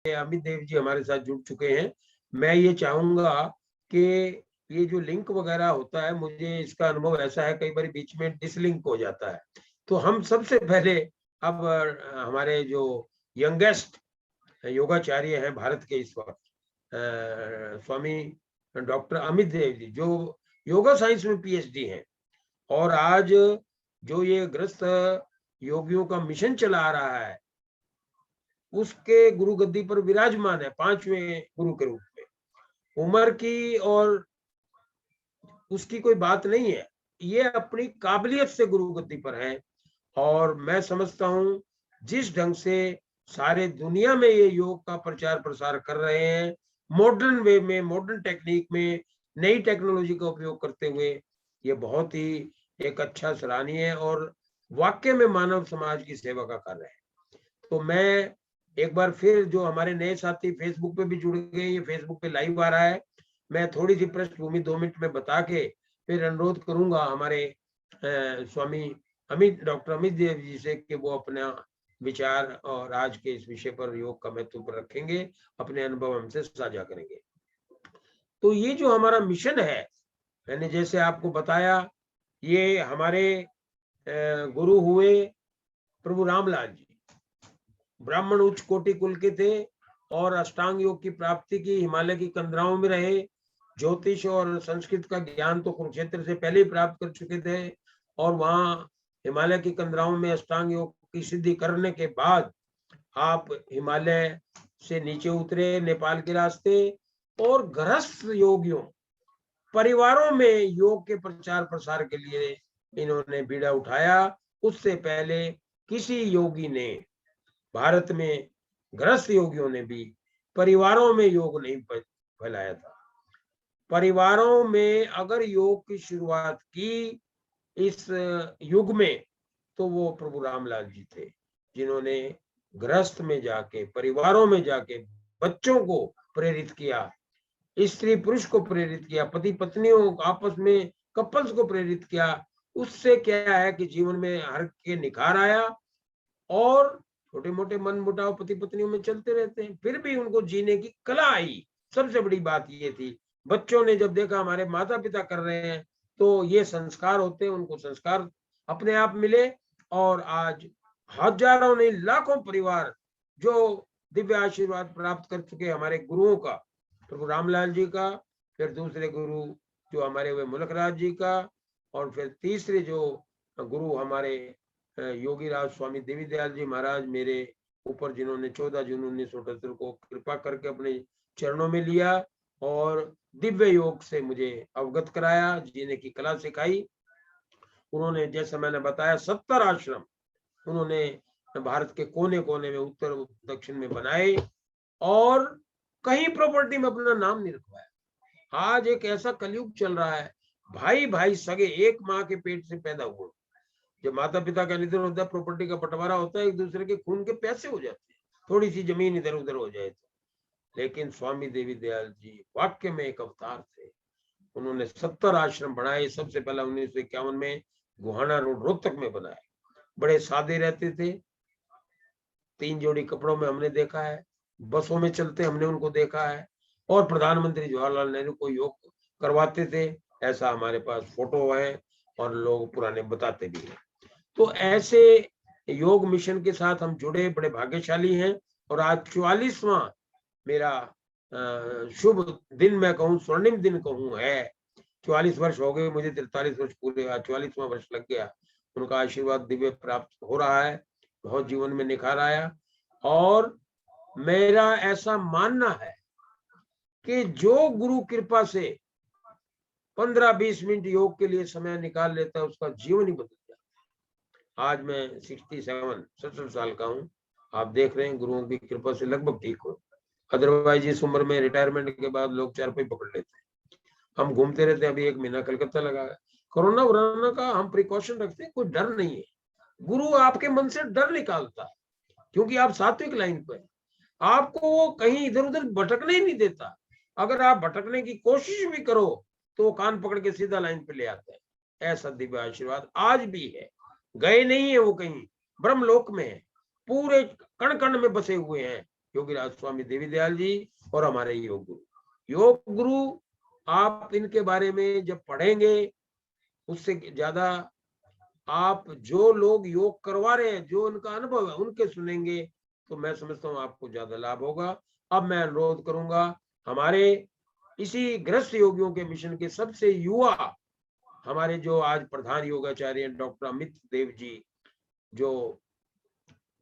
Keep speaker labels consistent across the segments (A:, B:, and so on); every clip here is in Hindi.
A: अमित देव जी हमारे साथ जुड़ चुके हैं। मैं ये चाहूंगा कि ये जो लिंक वगैरह होता है, मुझे इसका अनुभव ऐसा है कई बार बीच में डिसलिंक हो जाता है। तो हम सबसे पहले अब हमारे जो यंगेस्ट योगाचार्य हैं भारत के इस वक्त, स्वामी डॉक्टर अमित देव जी, जो योगा साइंस में पीएचडी हैं, और आज जो ये ग्रस्त योगियों का मिशन चला रहा है, उसके गुरु गद्दी पर विराजमान है 5वें गुरु के रूप में। उम्र की और उसकी कोई बात नहीं है, ये अपनी काबिलियत से गुरु गद्दी पर है। और मैं समझता हूं जिस ढंग से सारे दुनिया में ये योग का प्रचार प्रसार कर रहे हैं, मॉडर्न वे में, मॉडर्न टेक्निक में, नई टेक्नोलॉजी का उपयोग करते हुए, ये बहुत ही एक अच्छा सराहनीय है और वाकई में मानव समाज की सेवा का कार्य है। तो मैं एक बार फिर, जो हमारे नए साथी फेसबुक पे भी जुड़ गए, ये फेसबुक पे लाइव आ रहा है, मैं थोड़ी सी पृष्ठभूमि 2 मिनट में बता के फिर अनुरोध करूंगा हमारे स्वामी डॉक्टर अमित देव जी से कि वो अपना विचार और आज के इस विषय पर, योग का महत्व पर रखेंगे, अपने अनुभव हमसे साझा करेंगे। तो ये जो हमारा मिशन है, मैंने जैसे आपको बताया, ये हमारे गुरु हुए प्रभु रामलाल जी, ब्राह्मण उच्च कोटि कुल के थे और अष्टांग योग की प्राप्ति की हिमालय की कंदराओं में रहे। ज्योतिष और संस्कृत का ज्ञान तो कुरुक्षेत्र से पहले ही प्राप्त कर चुके थे, और वहां हिमालय की कंदराओं में अष्टांग योग की सिद्धि करने के बाद आप हिमालय से नीचे उतरे नेपाल के रास्ते, और गृहस्थ योगियों, परिवारों में योग के प्रचार प्रसार के लिए इन्होंने बीड़ा उठाया। उससे पहले किसी योगी ने भारत में, गृहस्थ योगियों ने भी परिवारों में योग नहीं फैलाया था। परिवारों में अगर योग की शुरुआत की इस युग में, तो वो प्रभु रामलाल जी थे, जिन्होंने गृहस्थ में जाके, परिवारों में जाके बच्चों को प्रेरित किया, स्त्री पुरुष को प्रेरित किया, पति पत्नियों आपस में कपल्स को प्रेरित किया। उससे क्या है कि जीवन में हर के निखार आया, और छोटे मोटे मन मुटाव पति पत्नियों में चलते रहते हैं, फिर भी उनको जीने की कला आई। सबसे बड़ी बात ये थी, बच्चों ने जब देखा हमारे माता पिता कर रहे हैं, तो ये संस्कार होते हैं, उनको संस्कार अपने आप मिले, और आज हजारों नहीं लाखों परिवार जो दिव्य आशीर्वाद प्राप्त कर चुके हमारे गुरुओं का, प्रभु रामलाल जी का, फिर दूसरे गुरु जो हमारे हुए मुलक राज जी का, और फिर तीसरे जो गुरु हमारे योगी राज स्वामी देवी दयाल जी महाराज मेरे ऊपर, जिन्होंने 14 जून 1978 को कृपा करके अपने चरणों में लिया और दिव्य योग से मुझे अवगत कराया, जीने की कला सिखाई। उन्होंने, जैसा मैंने बताया, 70 आश्रम उन्होंने भारत के कोने कोने में, उत्तर दक्षिण में बनाए, और कहीं प्रॉपर्टी में अपना नाम नहीं रखवाया। आज एक ऐसा कलयुग चल रहा है, भाई भाई सगे एक माँ के पेट से पैदा हुए, जब माता पिता का निधन होता है, प्रॉपर्टी का बंटवारा होता है, एक दूसरे के खून के पैसे हो जाते हैं, थोड़ी सी जमीन इधर उधर हो जाए तो। लेकिन स्वामी देवी दयाल जी वाक्य में एक अवतार थे। उन्होंने 70 आश्रम बनाए। सबसे पहला 1951 में गुहाना रोड रोहतक में बनाए। बड़े सादे रहते थे, 3 जोड़ी कपड़ों में हमने देखा है, बसों में चलते हमने उनको देखा है, और प्रधानमंत्री जवाहरलाल नेहरू को योग करवाते थे, ऐसा हमारे पास फोटो है और लोग पुराने बताते भी हैं। तो ऐसे योग मिशन के साथ हम जुड़े बड़े भाग्यशाली हैं, और आज 44वां मेरा शुभ दिन मैं कहूँ, स्वर्णिम दिन कहूँ, है। 44 वर्ष हो गए मुझे, 43 वर्ष पूरे, आज 44वां वर्ष लग गया। उनका आशीर्वाद दिव्य प्राप्त हो रहा है, बहुत जीवन में निखार आया। और मेरा ऐसा मानना है कि जो गुरु कृपा से 15-20 मिनट योग के लिए समय निकाल लेता है, उसका जीवन ही बदल जाता है। आज मैं 67 साल का हूँ, आप देख रहे हैं गुरुओं की कृपा से लगभग ठीक हो। अदरवाइज इस उम्र में रिटायरमेंट के बाद लोग चारपाई पकड़ लेते हैं, हम घूमते रहते हैं। अभी 1 महीना कलकत्ता लगा है। कोरोना वरोना का हम प्रिकॉशन रखते हैं, कोई डर नहीं है। गुरु आपके मन से डर निकालता है, क्योंकि आप सात्विक लाइन पर, आपको वो कहीं इधर उधर भटकने ही नहीं देता। अगर आप भटकने की कोशिश भी करो तो वो कान पकड़ के सीधा लाइन पे ले आता है। ऐसा दिव्य आशीर्वाद आज भी है, गए नहीं है वो कहीं, ब्रह्मलोक में है, पूरे कण कण में बसे हुए हैं। योगीराज स्वामी देवी दयाल जी और हमारे योग गुरु। योग गुरु आप इनके बारे में जब पढ़ेंगे, उससे ज्यादा आप जो लोग योग करवा रहे हैं, जो उनका अनुभव है, उनके सुनेंगे, तो मैं समझता हूँ आपको ज्यादा लाभ होगा। अब मैं अनुरोध करूंगा हमारे इसी गृहस्थ योगियों के मिशन के सबसे युवा हमारे जो आज प्रधान योगाचार्य डॉक्टर अमित देव जी, जो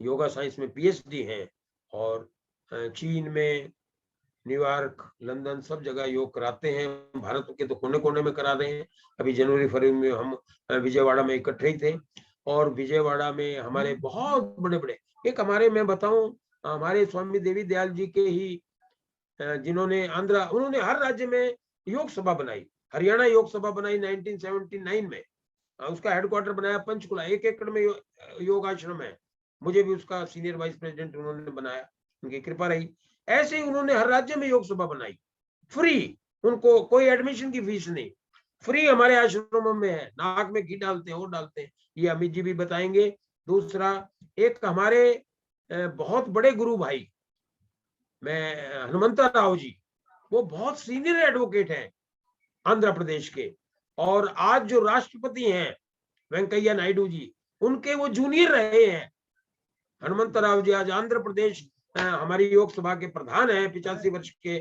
A: योगा साइंस में पीएचडी हैं और चीन में, न्यूयॉर्क, लंदन, सब जगह योग कराते हैं। भारत के तो कोने कोने में करा रहे हैं। अभी जनवरी फरवरी में हम विजयवाड़ा में इकट्ठे ही थे, और विजयवाड़ा में हमारे बहुत बड़े बड़े, एक हमारे, मैं बताऊं, हमारे स्वामी देवी दयाल जी के ही जिन्होंने उन्होंने हर राज्य में योग सभा बनाई। हरियाणा योग सभा बनाई 1979 में, उसका हेडक्वार्टर बनाया पंचकुला, 1 एकड़ में योग आश्रम है। मुझे भी उसका सीनियर वाइस प्रेसिडेंट उन्होंने बनाया, उनकी कृपा रही। ऐसे ही उन्होंने हर राज्य में योग सभा बनाई, फ्री, उनको कोई एडमिशन की फीस नहीं, फ्री हमारे आश्रमों में है। नाक में घी डालते हैं, और डालते हैं, ये अमित जी भी बताएंगे। दूसरा, एक हमारे बहुत बड़े गुरु भाई, मैं हनुमंता राव जी, वो बहुत सीनियर एडवोकेट हैं आंध्र प्रदेश के, और आज जो राष्ट्रपति हैं वेंकैया नायडू जी, उनके वो जूनियर रहे हैं। हनुमंत राव जी आज आंध्र प्रदेश हमारी योग सभा के प्रधान हैं, 85 वर्ष के,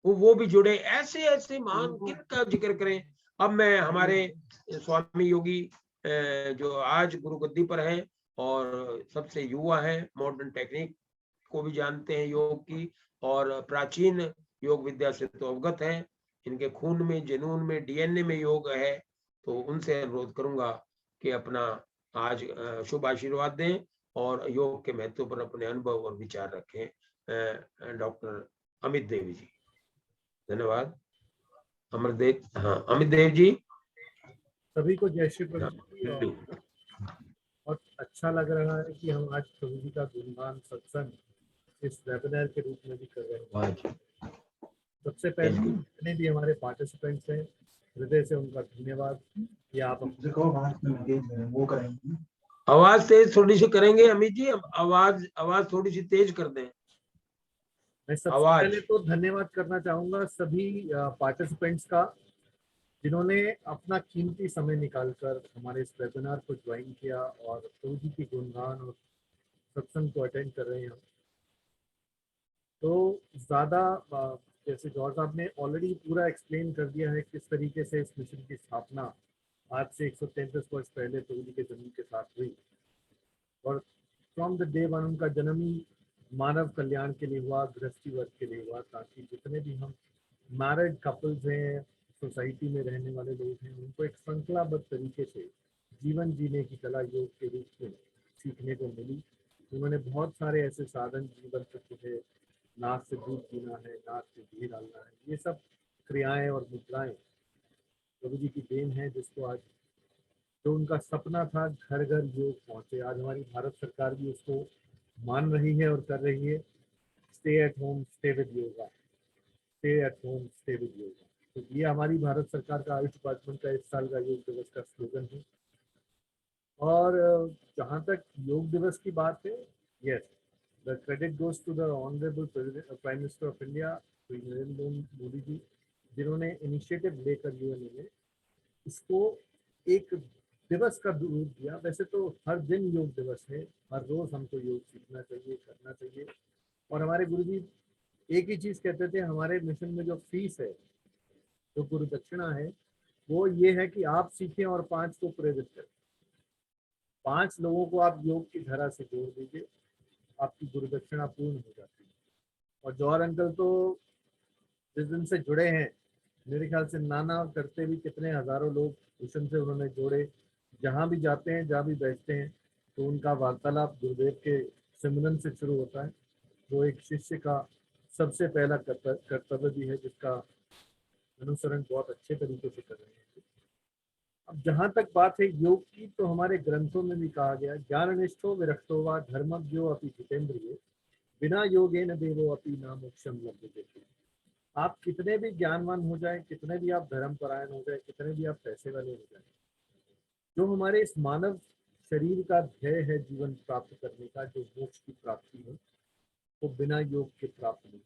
A: वो भी जुड़े। ऐसे ऐसे महान किनका जिक्र करें। अब मैं हमारे स्वामी योगी जो आज गुरु गद्दी पर हैं और सबसे युवा है, मॉडर्न टेक्निक को भी जानते हैं योग की, और प्राचीन योग विद्या से तो अवगत है, इनके खून में, जनून में, डीएनए में योग है, तो उनसे अनुरोध करूंगा कि अपना आज शुभ आशीर्वाद दें और योग के महत्व पर अपने अनुभव और विचार रखें। डॉक्टर अमित देव जी, धन्यवाद। अमरदेव, हाँ, अमित देव जी।
B: सभी को जय श्री प्रभु जी।
A: हाँ,
B: बहुत अच्छा लग रहा है कि हम आज प्रभु जी का गुणगान सत्संग इस वेबिनार के रूप में भी कर रहे हैं। सबसे पहले जितने भी हमारे पार्टिसिपेंट्स हैं, हृदय से उनका धन्यवाद कि आप
A: वो करेंगे। आवाज तेज थोड़ी सी करेंगे अमित जी, आवाज थोड़ी सी तेज कर दें।
B: मैं सबसे पहले तो धन्यवाद करना चाहूंगा सभी पार्टिसिपेंट्स का, जिन्होंने अपना कीमती समय निकालकर हमारे इस वेबिनार को ज्वाइन किया और प्रभु जी की गुणगान और सत्संग को अटेंड कर रहे हैं। तो ज़्यादा जैसे जॉर्ज साहब ने ऑलरेडी पूरा एक्सप्लेन कर दिया है किस तरीके से इस मिशन की स्थापना आज से 133 वर्ष पहले प्रभु जी के जन्म के साथ हुई, और फ्रॉम द डे वन उनका जन्म ही मानव कल्याण के लिए हुआ, गृहस्थी वर्ग के लिए हुआ, ताकि जितने भी हम मैरिड कपल्स हैं, सोसाइटी में रहने वाले लोग हैं, उनको एक श्रृंखलाबद्ध तरीके से जीवन जीने की कला योग के रूप में सीखने को मिली। उन्होंने बहुत सारे ऐसे साधन जीवन तक है, नाक से दूध पीना है, नाक से घी डालना है, ये सब क्रियाएं और मुद्राएं प्रभु जी की देन है, जिसको आज जो उनका सपना था घर घर योग पहुंचे, आज हमारी भारत सरकार भी उसको मान रही है और कर रही है। Stay at home stay with yoga, stay at home stay with yoga. तो ये हमारी भारत सरकार का आयुष डिपार्टमेंट का इस साल का योग दिवस का स्लोगन है। और जहाँ तक योग दिवस की बात है, yes, the credit goes to the honourable prime minister of India Shri Narendra Modi ji, जिन्होंने इनिशिएटिव लेकर यूएन में इसको एक दिवस का रूप दिया। वैसे तो हर दिन योग दिवस है, हर रोज हमको योग सीखना चाहिए, करना चाहिए। और हमारे गुरु जी एक ही चीज कहते थे, हमारे मिशन में जो फीस है, जो गुरु दक्षिणा है, वो ये है कि आप सीखें और 5 को प्रेरित करें। 5 लोगों को आप योग की धारा से जोड़ दीजिए, आपकी गुरु दक्षिणा पूर्ण हो जाती है। और जौहर अंकल तो जिस दिन से जुड़े हैं, मेरे ख्याल से नाना करते भी कितने हजारों लोग मिशन से उन्होंने जोड़े। जहाँ भी जाते हैं, जहाँ भी बैठते हैं, तो उनका वार्तालाप गुरुदेव के सिमरन से शुरू होता है, जो एक शिष्य का सबसे पहला कर्तव्य भी है, जिसका अनुसरण बहुत अच्छे तरीके से कर रहे हैं। अब जहाँ तक बात है योग की, तो हमारे ग्रंथों में भी कहा गया, ज्ञाननिष्ठो विरक्तो वा धर्मज्ञो अपि जितेंद्रियो बिना योगेन देवो अपि न मोक्षम लभ्यते। आप कितने भी ज्ञानवान हो जाए, कितने भी आप धर्मपरायण हो जाए, कितने भी आप पैसे वाले हो जाए, जो हमारे इस मानव शरीर का ध्येय है जीवन प्राप्त करने का, जो मोक्ष की प्राप्ति है, वो बिना योग के प्राप्त नहीं।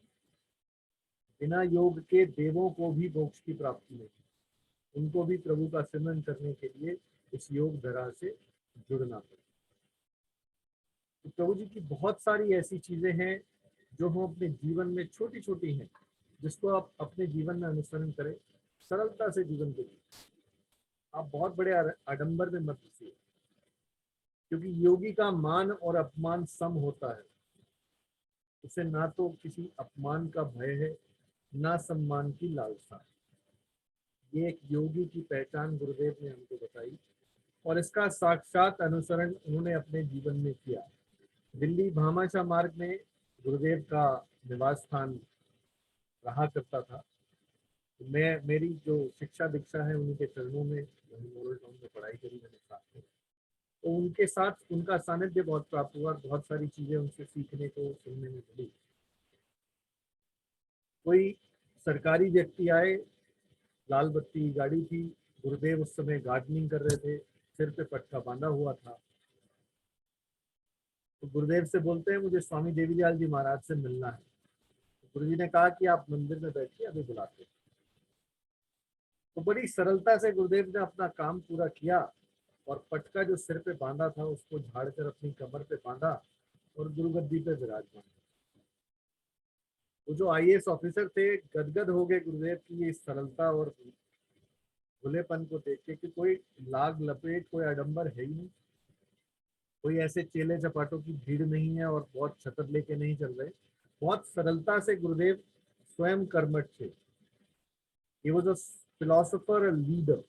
B: बिना योग के देवों को भी मोक्ष की प्राप्ति नहीं, उनको भी प्रभु का सिमरन करने के लिए इस योग धरा से जुड़ना पड़ता। तो प्रभु जी की बहुत सारी ऐसी चीजें हैं जो हम अपने जीवन में छोटी छोटी हैं, जिसको आप अपने जीवन में अनुसरण करें, सरलता से जीवन को जिए। आप बहुत बड़े आडंबर में मत घुसिए, क्योंकि योगी का मान और अपमान सम होता है। उसे ना तो किसी अपमान का भय है, ना सम्मान की लालसा। ये एक योगी की पहचान गुरुदेव ने हमको बताई, और इसका साक्षात अनुसरण उन्होंने अपने जीवन में किया। दिल्ली भामाशाह मार्ग में गुरुदेव का निवास स्थान रहा करता था। मेरी जो शिक्षा दीक्षा है उन्हीं के चरणों में, वहीं मॉडल टाउन में पढ़ाई करी मैंने साथ में। तो उनके साथ उनका सानिध्य बहुत प्राप्त हुआ, बहुत सारी चीजें उनसे सीखने को सुनने में मिली। कोई सरकारी व्यक्ति आए, लाल बत्ती गाड़ी थी, गुरुदेव उस समय गार्डनिंग कर रहे थे, सिर पे पटका बांधा हुआ था। तो गुरुदेव से बोलते हैं मुझे स्वामी देवीलाल जी महाराज से मिलना है। तो गुरु जी ने कहा कि आप मंदिर में बैठिए, अभी बुलाते हैं। तो बड़ी सरलता से गुरुदेव ने अपना काम पूरा किया, और पटका जो सिर पे बांधा था उसको झाड़कर अपनी कमर पे बांधा और गुरुगद्दी पे विराजमान। वो जो आईएएस ऑफिसर थे गदगद हो गए गुरुदेव की ये सरलता और खुलेपन को देख के, कि कोई लाग लपेट, कोई आडंबर है ही नहीं, कोई ऐसे चेले चपाटों की भीड़ नहीं है और बहुत छतर लेके नहीं चल रहे। बहुत सरलता से गुरुदेव स्वयं कर्मठ थे। He was a philosopher, leader.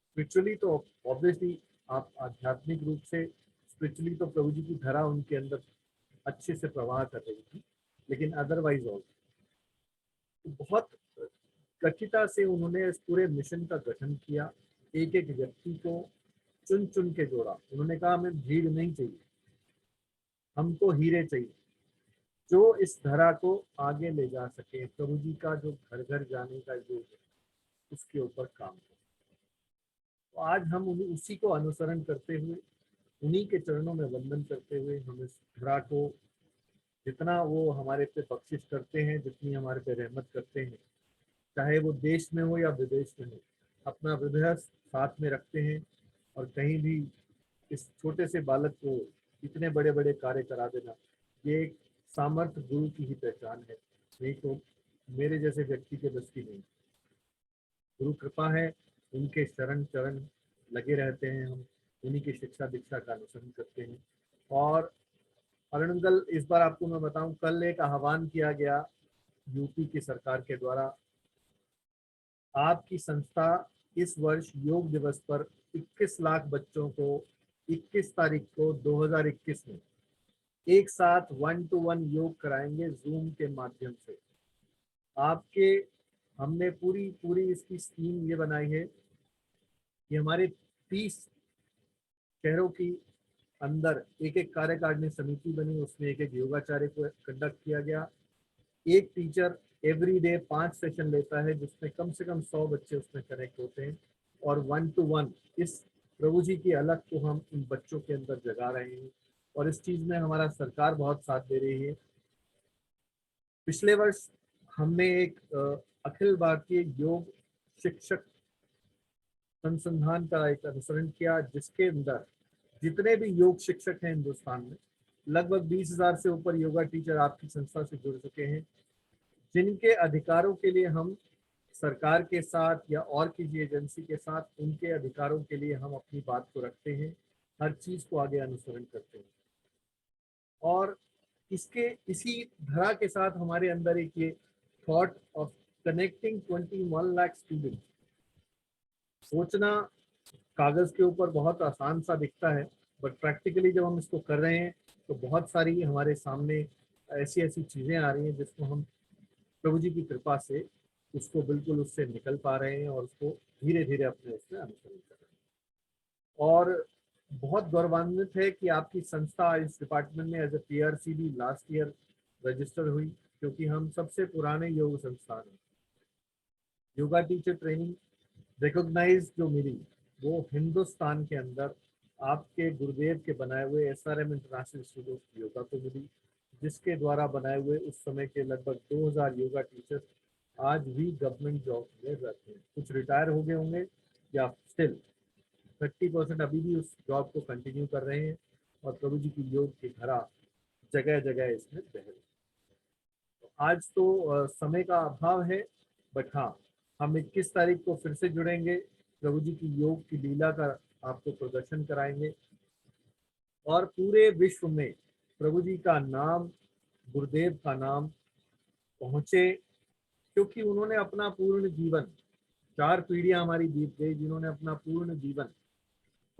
B: Spiritually तो ऑब्वियसली आप आध्यात्मिक रूप से स्पिरिचुअली तो प्रभु जी की धरा उनके अंदर अच्छे से प्रवाह कर रही थी, लेकिन अदरवाइज ऑल्सो बहुत कठिनता से उन्होंने इस पूरे मिशन का गठन किया। एक एक व्यक्ति को चुन चुन के जोड़ा। उन्होंने कहा हमें भीड़ नहीं चाहिए, हमको हीरे चाहिए जो इस धरा को आगे ले जा सके। प्रभु जी का जो घर घर जाने का योग है उसके ऊपर काम करें। तो आज हम उसी को अनुसरण करते हुए, उन्हीं के चरणों में वंदन करते हुए, हम इस धरा को जितना वो हमारे पे बख्शिश करते हैं, जितनी हमारे पे रहमत करते हैं, चाहे वो देश में हो या विदेश में हो, अपना हृदय साथ में रखते हैं। और कहीं भी इस छोटे से बालक को इतने बड़े बड़े कार्य करा देना, ये एक सामर्थ्य गुरु की ही पहचान है, नहीं तो मेरे जैसे व्यक्ति के बस की नहीं। गुरु कृपा है, उनके शरण चरण लगे रहते हैं, हम उन्हीं की शिक्षा दीक्षा का अनुसरण करते हैं। और अरुणगल, इस बार आपको मैं बताऊं, कल एक आह्वान किया गया यूपी की सरकार के द्वारा। आपकी संस्था इस वर्ष योग दिवस पर 21 लाख बच्चों को 21 तारीख को 2021 में एक साथ 1-to-1 योग कराएंगे जूम के माध्यम से। आपके हमने पूरी पूरी इसकी स्कीम ये बनाई है कि हमारे 30 शहरों की अंदर एक एक कार्यकारिणी समिति बनी, उसमें एक एक योगाचार्य को कंडक्ट किया गया। एक टीचर एवरी डे 5 सेशन लेता है, जिसमें कम से कम 100 बच्चे उसमें कनेक्ट होते हैं, और 1-to-1 इस प्रभु जी की अलग को हम इन बच्चों के अंदर जगा रहे हैं। और इस चीज में हमारा सरकार बहुत साथ दे रही है। पिछले वर्ष हमने एक अखिल भारतीय योग शिक्षक अनुसंधान का एक अनुसरण किया, जिसके अंदर जितने भी योग शिक्षक हैं हिंदुस्तान में, लगभग 20,000 से ऊपर योगा टीचर आपकी संस्था से जुड़ चुके हैं, जिनके अधिकारों के लिए हम सरकार के साथ या और किसी एजेंसी के साथ उनके अधिकारों के लिए हम अपनी बात को रखते हैं, हर चीज को आगे अनुसरण करते हैं। और इसी धरा के साथ हमारे अंदर एक ये thought of connecting 21 lakh student. सोचना कागज के ऊपर बहुत आसान सा दिखता है, बट प्रैक्टिकली जब हम इसको कर रहे हैं तो बहुत सारी हमारे सामने ऐसी ऐसी चीजें आ रही हैं जिसको हम प्रभु जी की कृपा से उसको बिल्कुल उससे निकल पा रहे हैं और उसको धीरे धीरे अपने उसमें अनुसरण कर रहे हैं। और बहुत गौरवान्वित है कि आपकी संस्था इस डिपार्टमेंट में as a PRCB last year register हुई, क्योंकि हम सबसे पुराने योग संस्थान हैं। योगा टीचर ट्रेनिंग रिकॉग्नाइज जो मिली वो हिंदुस्तान के अंदर आपके गुरुदेव के बनाए हुए SRM international institute of yoga को मिली, जिसके द्वारा बनाए हुए उस समय के लगभग 2000 योगा टीचर्स आज भी गवर्नमेंट जॉब में रहते हैं। कुछ रिटायर हो गए होंगे या स्टिल 30% अभी भी उस जॉब को कंटिन्यू कर रहे हैं और प्रभु जी की योग की धारा जगह जगह इसमें बह रही है। तो आज तो समय का अभाव है, बट हाँ, हम 21 तारीख को फिर से जुड़ेंगे, प्रभु जी की योग की लीला का आपको प्रदर्शन कराएंगे और पूरे विश्व में प्रभु जी का नाम, गुरुदेव का नाम पहुंचे, क्योंकि उन्होंने अपना पूर्ण जीवन, 4 पीढ़ियां हमारी बीत गई जिन्होंने अपना पूर्ण जीवन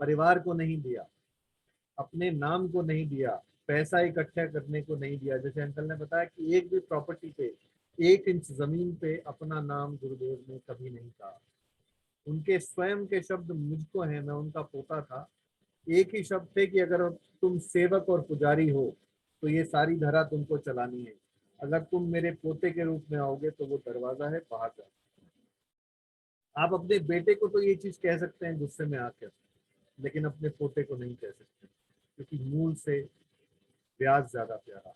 B: परिवार को नहीं दिया, अपने नाम को नहीं दिया, पैसा इकट्ठा करने को नहीं दिया। जैसे अंकल ने बताया कि एक भी प्रॉपर्टी पे, 1 इंच जमीन पे अपना नाम गुरुदेव ने कभी नहीं कहा। उनके स्वयं के शब्द मुझको हैं, मैं उनका पोता था, एक ही शब्द थे कि अगर तुम सेवक और पुजारी हो तो ये सारी धरा तुमको चलानी है, अगर तुम मेरे पोते के रूप में आओगे तो वो दरवाजा है बाहर जाओ। आप अपने बेटे को तो ये चीज कह सकते हैं गुस्से में आकर, लेकिन अपने पोते को नहीं कह सकते, क्योंकि मूल से ब्याज ज्यादा प्यारा है।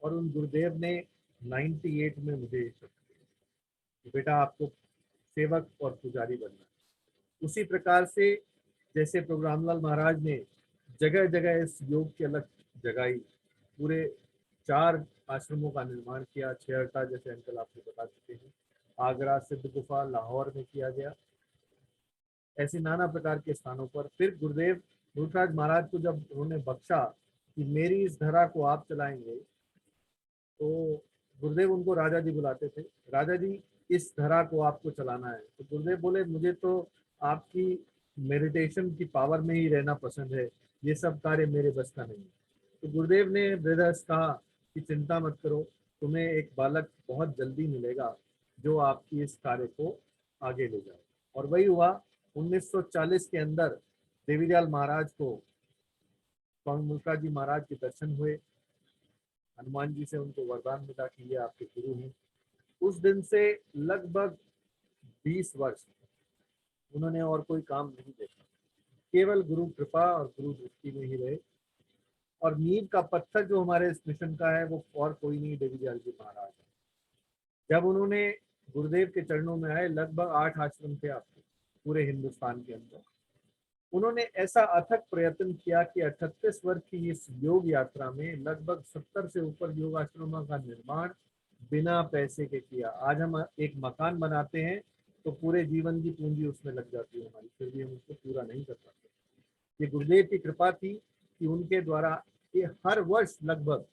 B: और उन गुरुदेव ने 98 में मुझे ये शब्द दिया कि बेटा आपको सेवक और पुजारी बनना है। उसी प्रकार से जैसे प्रभु रामलाल महाराज ने जगह जगह इस योग की अलग जगाई, पूरे 4 आश्रमों का निर्माण किया, छेहरटा जैसे अंकल आपको बता चुके हैं, आगरा, सिद्ध गुफा, लाहौर में किया गया, ऐसे नाना प्रकार के स्थानों पर। फिर गुरुदेव मुल्कराज महाराज को जब उन्होंने बख्शा कि मेरी इस धरा को आप चलाएंगे, तो गुरुदेव उनको राजा जी बुलाते थे, राजा जी इस धरा को आपको चलाना है। तो गुरुदेव बोले मुझे तो आपकी मेडिटेशन की पावर में ही रहना पसंद है, ये सब कार्य मेरे बस का नहीं है। तो गुरुदेव ने ब्रदर्स कहा कि चिंता मत करो, तुम्हें एक बालक बहुत जल्दी मिलेगा जो आपकी इस कार्य को आगे ले जाए। और वही हुआ। 1940 के अंदर देवीदयाल महाराज को स्वामी मुल्कराज जी महाराज के दर्शन हुए, हनुमान जी से उनको वरदान मिला कि ये आपके गुरु हैं। उस दिन से लगभग 20 वर्ष उन्होंने और कोई काम नहीं देखा, केवल गुरु कृपा और गुरु दृष्टि में ही रहे। और नींव का पत्थर जो हमारे इस मिशन का है वो और कोई नहीं, देवीदयाल जी महाराज है। जब उन्होंने गुरुदेव के चरणों में आए, लगभग 8 आश्रम थे आपके पूरे हिंदुस्तान के अंदर, उन्होंने ऐसा अथक प्रयत्न किया कि 38 वर्ष की इस योग यात्रा में लगभग 70 से ऊपर योग आश्रमों का निर्माण बिना पैसे के किया। आज हम एक मकान बनाते हैं तो पूरे जीवन की पूंजी उसमें लग जाती है हमारी, फिर भी हम उसको पूरा नहीं कर पाते। ये गुरुदेव की कृपा थी कि उनके द्वारा ये हर वर्ष लगभग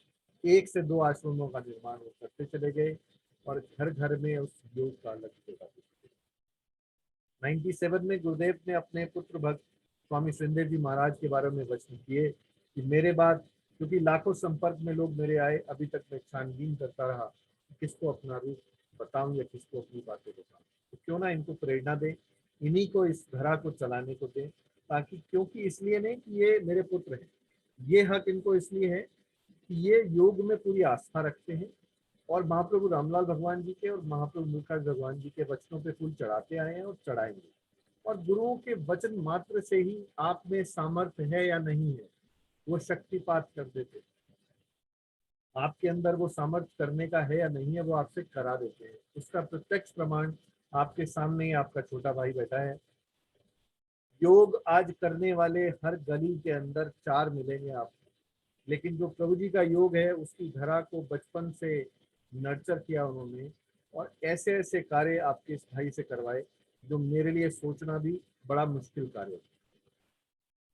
B: 1 से 2 आश्रमों का निर्माण वो करते चले गए और घर घर में उस योग का अलग जगह। 97 में गुरुदेव ने अपने पुत्र भक्त स्वामी सुंदर जी महाराज के बारे में वचन किए कि मेरे बाद, क्योंकि लाखों संपर्क में लोग मेरे आए, अभी तक मैं छानबीन करता रहा कि किसको अपना रूप बताऊं या किसको अपनी बातें बताऊं, तो क्यों ना इनको प्रेरणा दें, इन्हीं को इस धरा को चलाने को दें, ताकि, क्योंकि इसलिए नहीं कि ये मेरे पुत्र हैं, ये हक इनको इसलिए है कि ये योग में पूरी आस्था रखते हैं और महाप्रभु रामलाल भगवान जी के और महाप्रभु मुल्कराज भगवान जी के वचनों पे फूल चढ़ाते आए हैं और चढ़ाएंगे। और गुरुओं के वचन मात्र से ही आप में सामर्थ्य है या नहीं है वो शक्तिपात कर देते, आपके अंदर वो सामर्थ्य करने का है या नहीं है वो आपसे करा देते हैं। उसका प्रत्यक्ष प्रमाण आपके सामने ही आपका छोटा भाई बैठा है। योग आज करने वाले हर गली के अंदर 4 मिलेंगे आपको, लेकिन जो प्रभु जी का योग है उसकी धरा को बचपन से नर्चर किया उन्होंने और ऐसे ऐसे कार्य आपके इस भाई से करवाए जो मेरे लिए सोचना भी बड़ा मुश्किल कार्य।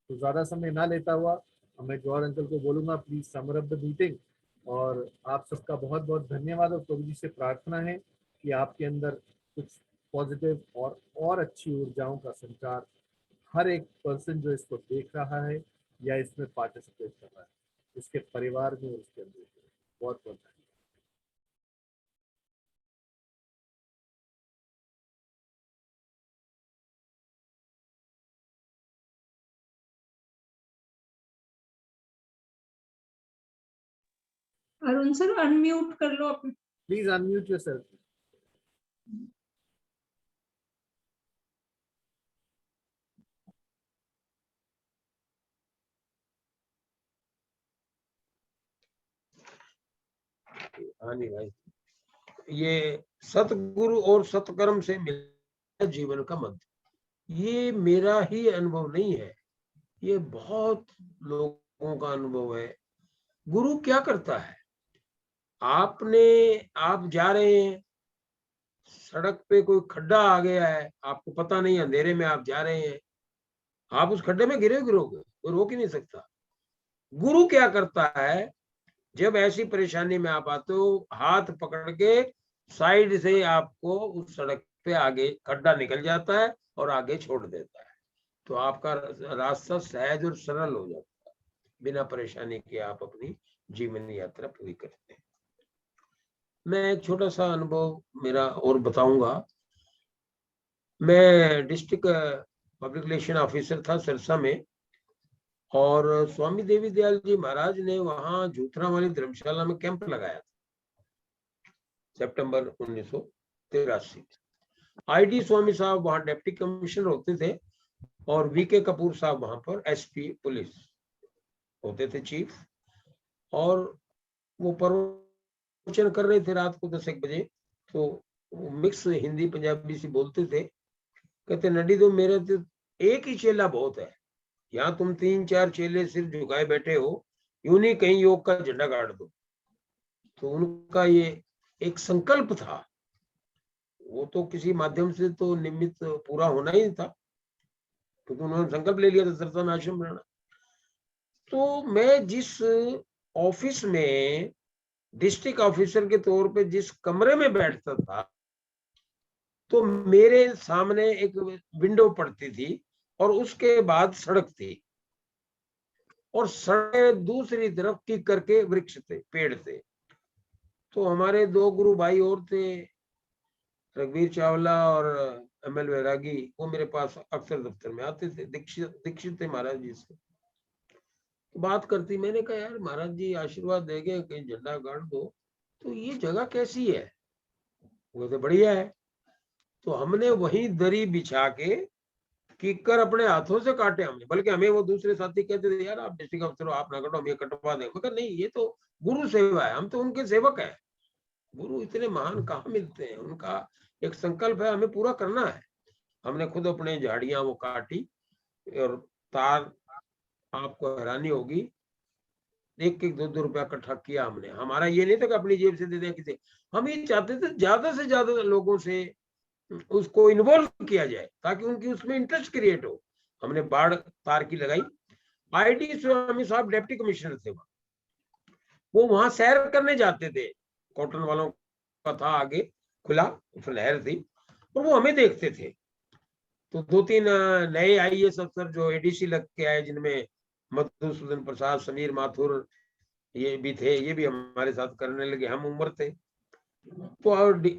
B: तो ज़्यादा समय ना लेता हुआ मैं जौहर अंकल को बोलूँगा please summer up the meeting. और आप सबका बहुत बहुत धन्यवाद और प्रभु जी से प्रार्थना है कि आपके अंदर कुछ पॉजिटिव और अच्छी ऊर्जाओं का संचार हर एक पर्सन जो इसको देख रहा है या इसमें पार्टिसिपेट कर रहा है, इसके परिवार में, उसके अंदर। बहुत बहुत धन्यवाद।
C: अरुण सर अनम्यूट कर लो अपने।
B: Please unmute yourself.
A: हाँ नहीं भाई, ये सतगुरु और सतकर्म से मिला जीवन का मंत्र, ये मेरा ही अनुभव नहीं है, ये बहुत लोगों का अनुभव है। गुरु क्या करता है, आप जा रहे हैं, सड़क पे कोई खड्डा आ गया है, आपको पता नहीं, अंधेरे में आप जा रहे हैं, आप उस खड्डे में गिरोगे, वो रोक ही नहीं सकता। गुरु क्या करता है, जब ऐसी परेशानी में आप आते हो, हाथ पकड़ के साइड से आपको उस सड़क पे आगे खड्डा निकल जाता है और आगे छोड़ देता है, तो आपका रास्ता सहज और सरल हो जाता है, बिना परेशानी के आप अपनी जीवन यात्रा पूरी करते हैं। मैं एक छोटा सा अनुभव मेरा और बताऊंगा। मैं डिस्ट्रिक्ट पब्लिक रिलेशन ऑफिसर था सिरसा में, और स्वामी देवी दयाल जी महाराज ने वहां जूथरा वाली धर्मशाला में कैंप लगाया था, सितंबर 1983। आईडी स्वामी साहब वहां डिप्टी कमिश्नर होते थे, और वीके कपूर साहब वहां पर एसपी पुलिस होते थे, चीफ। और वो प्रवचन कर रहे थे रात को 10-1 बजे, तो मिक्स हिंदी पंजाबी से बोलते थे। कहते नडी तो मेरे तो एक ही चेला बहुत है, यहाँ तुम 3-4 चेले सिर्फ झुकाए बैठे हो, यूं नहीं कहीं योग का झंडा गाड़ दो। तो उनका ये एक संकल्प था, वो तो किसी माध्यम से तो निमित्त पूरा होना ही था, क्योंकि उन्होंने संकल्प ले लिया था सिरसा में आश्रम बनाना। तो मैं जिस ऑफिस में डिस्ट्रिक्ट ऑफिसर के तौर पे जिस कमरे में बैठता था, तो मेरे सामने एक विंडो पड़ती थी, और उसके बाद सड़क थी, और सड़क दूसरी तरफ की करके वृक्ष थे, पेड़ थे। तो हमारे 2 गुरु भाई और थे, रघुवीर चावला और एमएल वैरागी, वो मेरे पास अक्सर दफ्तर में आते थे, दीक्षित थे महाराज जी से। तो बात करती, मैंने कहा यार महाराज जी आशीर्वाद देंगे, कहीं झंडा गाड़ दो, तो ये जगह कैसी है? वो तो बढ़िया है। तो हमने वही दरी बिछा के कीकर अपने हाथों से काटे हमने, बल्कि हमें वो दूसरे साथी कहते थे यार आप डिस्ट्रिक्ट अफसर हो, आप ना कटो, हम ये कटवा दें। मैं कहा नहीं, ये तो गुरु सेवा है, हम तो उनके सेवक हैं। गुरु इतने महान कहाँ मिलते हैं, उनका एक संकल्प है, हमें पूरा करना है। हमने खुद अपने झाड़ियां वो काटी, और तार, आपको हैरानी होगी, 1-1, 2-2 रुपया इकट्ठा किया हमने। हमारा ये नहीं था कि अपनी जेब से दे दें किसी, हम ये चाहते थे ज्यादा से ज्यादा लोगों से उसको इन्वॉल्व किया जाए, ताकि उनकी उसमें इंटरेस्ट क्रिएट हो। हमने बाढ़ तार की लगाई। आईडी स्वामी साहब डिप्टी कमिश्नर थे, वो वहां सैर करने जाते थे, कॉटन वालों का था आगे खुला, नहर थी, और वो हमें देखते थे। तो 2-3 नए आईएएस अफसर जो एडीसी लग के आए, जिनमें मधुसूदन प्रसाद, समीर माथुर, ये भी थे, ये भी हमारे साथ करने लगे, हम उम्र थे। तो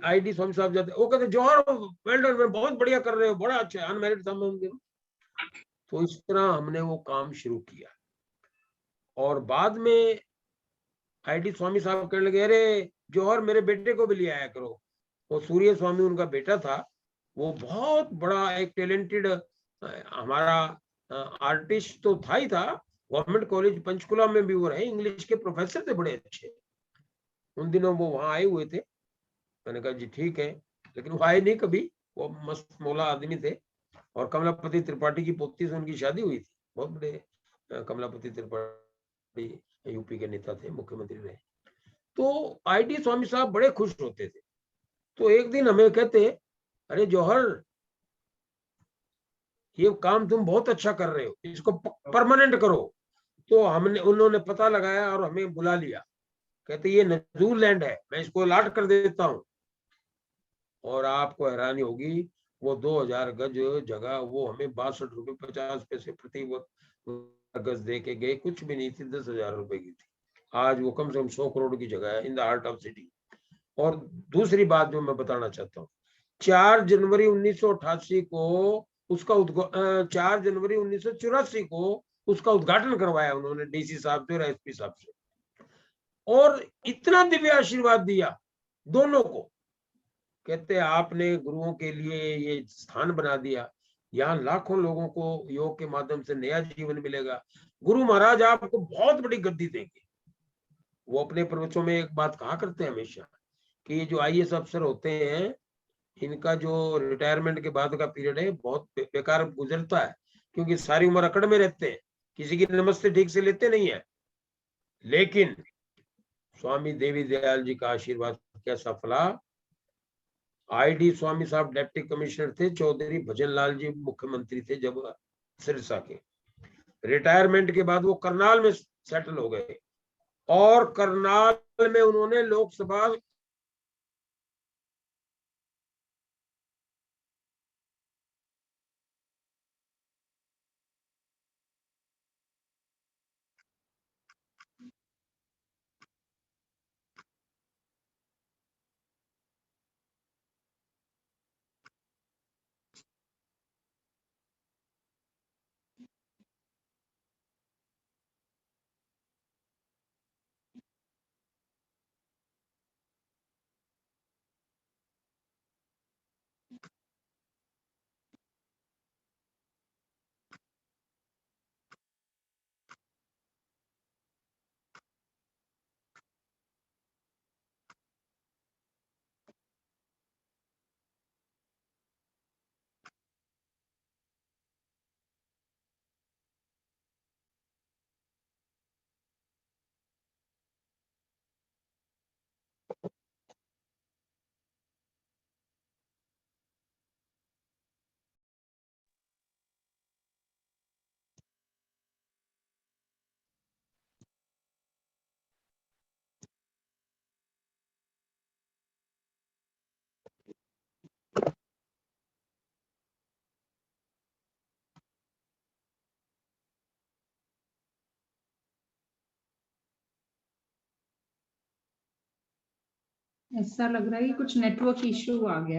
A: आईडी स्वामी साहब जाते, वो कहते जौहर वेल डन, बहुत बढ़िया कर रहे हो, बड़ा अच्छा, अनमैरिड था मैं उन दिनों। तो इस तरह हमने वो काम शुरू किया, और बाद में आईडी स्वामी साहब कहने लगे अरे जौहर मेरे बेटे को भी ले आया करो। वो सूर्य स्वामी उनका बेटा था, वो बहुत बड़ा एक टैलेंटेड हमारा आर्टिस्ट तो था ही था। गवर्नमेंट कॉलेज पंचकुला में भी वो रहे, इंग्लिश के प्रोफेसर थे बड़े अच्छे। उन दिनों वो वहां आए हुए थे। मैंने कहा जी ठीक है, लेकिन वो आए नहीं कभी, वो मस्त मौला आदमी थे। और कमलापति त्रिपाठी की पोती से उनकी शादी हुई थी, बहुत बड़े कमलापति त्रिपाठी यूपी के नेता थे, मुख्यमंत्री रहे। तो आईडी स्वामी साहब बड़े खुश होते थे। तो एक दिन हमें कहते अरे जौहर, ये काम तुम बहुत अच्छा कर रहे हो, इसको परमानेंट करो। तो उन्होंने पता लगाया और हमें बुला लिया। कहते ये नजूर लैंड है, मैं इसको अलॉट कर देता हूँ। और आपको हैरानी होगी, वो 2000 गज जगह वो हमें 62 रुपए 50 पैसे प्रति गज दे के गए, कुछ भी नहीं थी, 10,000 रुपए की थी। आज वो कम से कम 100 करोड़ की जगह है, in the heart of city. और दूसरी बात जो मैं बताना चाहता हूँ, 4 जनवरी 1988 को उसका 4 जनवरी 1984 को उसका उद्घाटन करवाया उन्होंने डीसी साहब से और एसपी साहब से, और इतना दिव्य आशीर्वाद दिया दोनों को। कहते आपने गुरुओं के लिए ये स्थान बना दिया, यहाँ लाखों लोगों को योग के माध्यम से नया जीवन मिलेगा। गुरु महाराज आपको बहुत बड़ी गद्दी देंगे, वो अपने प्रवचनों में एक बात कहा करते हैं हमेशा कि ये जो आईएएस अफसर होते हैं, इनका जो रिटायरमेंट के बाद का पीरियड है बहुत बेकार गुजरता है, क्योंकि सारी उम्र अकड़ में रहते हैं, किसी की नमस्ते ठीक से लेते नहीं है। लेकिन स्वामी देवी दयाल जी का आशीर्वाद कैसा फला। आईडी स्वामी साहब डिप्टी कमिश्नर थे, चौधरी भजन लाल जी मुख्यमंत्री थे जब सिरसा के। रिटायरमेंट के बाद वो करनाल में सेटल हो गए और करनाल में उन्होंने लोकसभा
C: ऐसा लग रहा है कि कुछ नेटवर्क इशू आ गया।